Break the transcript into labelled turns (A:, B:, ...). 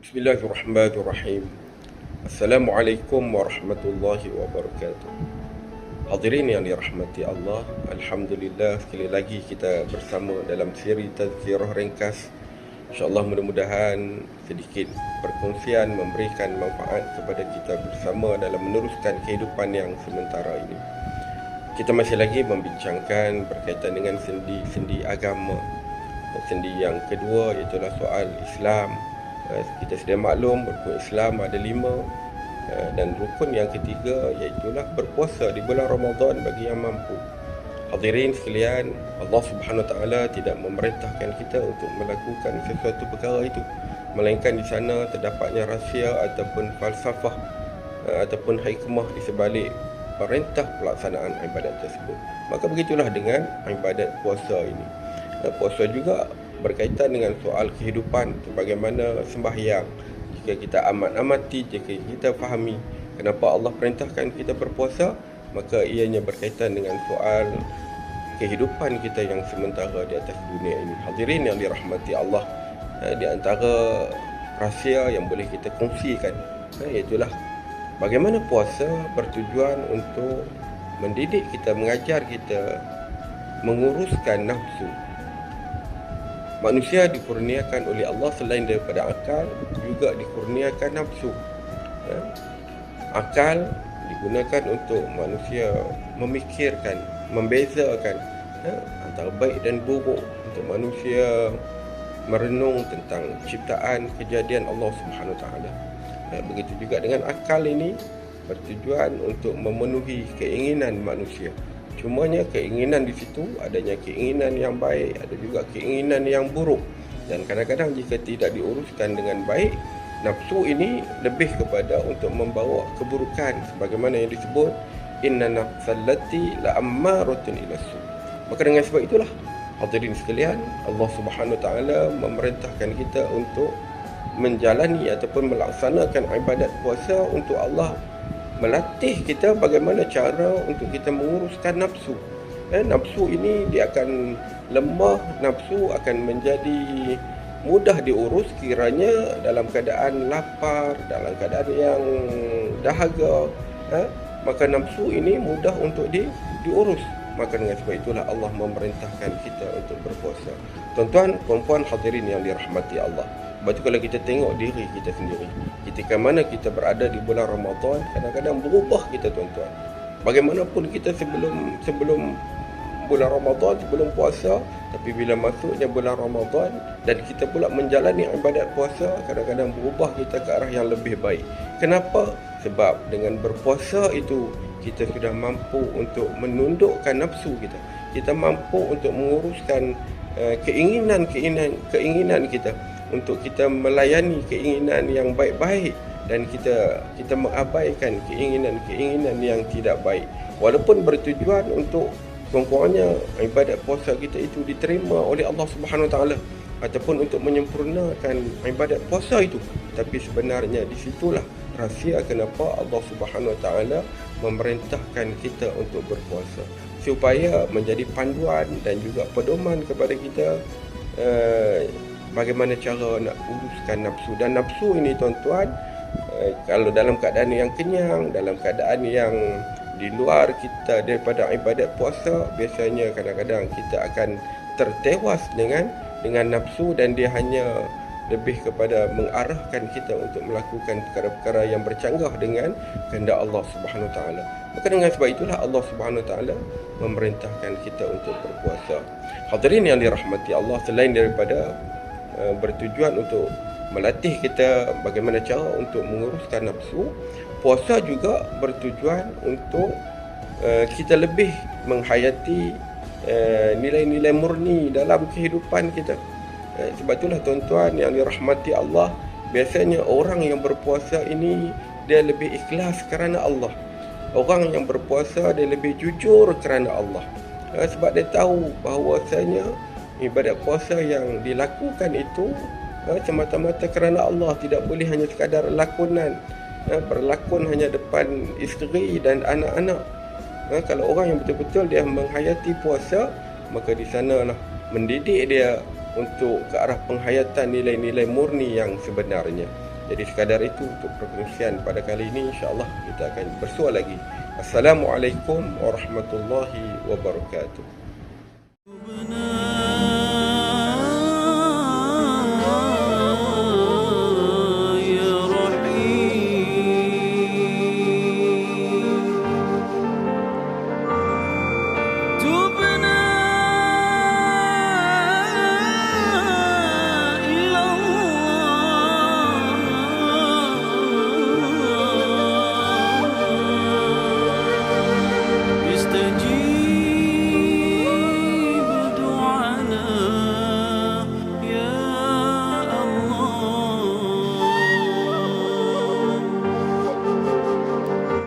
A: Bismillahirrahmanirrahim. Assalamualaikum warahmatullahi wabarakatuh. Hadirin yang dirahmati Allah, Alhamdulillah sekali lagi kita bersama dalam siri Tazkirah Ringkas. InsyaAllah mudah-mudahan sedikit perkongsian memberikan manfaat kepada kita bersama dalam meneruskan kehidupan yang sementara ini. Kita masih lagi membincangkan berkaitan dengan sendi-sendi agama. Sendi yang kedua iaitu soal Islam. Kita sedia maklum rukun Islam ada 5, dan rukun yang ketiga iaitulah berpuasa di bulan Ramadan bagi yang mampu. Hadirin sekalian, Allah Subhanahu Wa Taala tidak memerintahkan kita untuk melakukan sesuatu perkara itu, melainkan di sana terdapatnya rahsia ataupun falsafah ataupun hikmah di sebalik perintah pelaksanaan ibadat tersebut. Maka begitulah dengan ibadat puasa ini. Puasa juga berkaitan dengan soal kehidupan, bagaimana sembahyang. Jika kita amati, jika kita fahami kenapa Allah perintahkan kita berpuasa, maka ianya berkaitan dengan soal kehidupan kita yang sementara di atas dunia ini. Hadirin yang dirahmati Allah, di antara rahsia yang boleh kita kongsikan iaitulah bagaimana puasa bertujuan untuk mendidik kita, mengajar kita menguruskan nafsu. Manusia dikurniakan oleh Allah selain daripada akal, juga dikurniakan nafsu. Akal digunakan untuk manusia memikirkan, membezakan antara baik dan buruk, untuk manusia merenung tentang ciptaan kejadian Allah Subhanahu Wa Taala. Begitu juga dengan akal ini bertujuan untuk memenuhi keinginan manusia. Cumanya keinginan di situ adanya keinginan yang baik, ada juga keinginan yang buruk. Dan kadang-kadang jika tidak diuruskan dengan baik, nafsu ini lebih kepada untuk membawa keburukan, sebagaimana yang disebut inna nafsallati la'ammaratun ilasu. Maka dengan sebab itulah hadirin sekalian, Allah Subhanahu Wa Taala memerintahkan kita untuk menjalani ataupun melaksanakan ibadat puasa untuk Allah melatih kita bagaimana cara untuk kita menguruskan nafsu. Nafsu ini dia akan lemah, nafsu akan menjadi mudah diurus kiranya dalam keadaan lapar, dalam keadaan yang dahaga. Maka nafsu ini mudah untuk diurus. Maka dengan sebab itulah Allah memerintahkan kita untuk berpuasa. Tuan-tuan, puan-puan hadirin yang dirahmati Allah, sebab tu kalau kita tengok diri kita sendiri, ketika mana kita berada di bulan Ramadan, kadang-kadang berubah kita tuan-tuan. Bagaimanapun kita sebelum bulan Ramadan, sebelum puasa, tapi bila masuknya bulan Ramadan dan kita pula menjalani ibadat puasa, kadang-kadang berubah kita ke arah yang lebih baik. Kenapa? Sebab dengan berpuasa itu kita sudah mampu untuk menundukkan nafsu kita. Kita mampu untuk menguruskan keinginan kita, untuk kita melayani keinginan yang baik-baik, dan kita mengabaikan keinginan yang tidak baik. Walaupun bertujuan untuk kurang-kurangnya ibadat puasa kita itu diterima oleh Allah Subhanahu Wa Taala, ataupun untuk menyempurnakan ibadat puasa itu, tapi sebenarnya di situlah rahsia kenapa Allah Subhanahu Wa Taala memerintahkan kita untuk berpuasa, supaya menjadi panduan dan juga pedoman kepada kita bagaimana cara nak uruskan nafsu. Dan nafsu ini tuan-tuan, kalau dalam keadaan yang kenyang, dalam keadaan yang di luar kita daripada ibadat puasa, biasanya kadang-kadang kita akan tertewas dengan nafsu, dan dia hanya lebih kepada mengarahkan kita untuk melakukan perkara-perkara yang bercanggah dengan kehendak Allah Subhanahu Wa Taala. Maka dengan sebab itulah Allah Subhanahu Wa Taala memerintahkan kita untuk berpuasa. Hadirin yang dirahmati Allah, selain daripada bertujuan untuk melatih kita bagaimana cara untuk menguruskan nafsu, puasa juga bertujuan untuk kita lebih menghayati nilai-nilai murni dalam kehidupan kita. Sebab itulah tuan-tuan yang dirahmati Allah, biasanya orang yang berpuasa ini dia lebih ikhlas kerana Allah. Orang yang berpuasa dia lebih jujur kerana Allah. Sebab dia tahu bahawasanya ibadat puasa yang dilakukan itu semata-mata kerana Allah, tidak boleh hanya sekadar lakonan, berlakon hanya depan isteri dan anak-anak. Kalau orang yang betul-betul dia menghayati puasa, maka di sanalah mendidik dia untuk ke arah penghayatan nilai-nilai murni yang sebenarnya. Jadi sekadar itu untuk perkongsian pada kali ini. InsyaAllah kita akan bersua lagi. Assalamualaikum warahmatullahi wabarakatuh.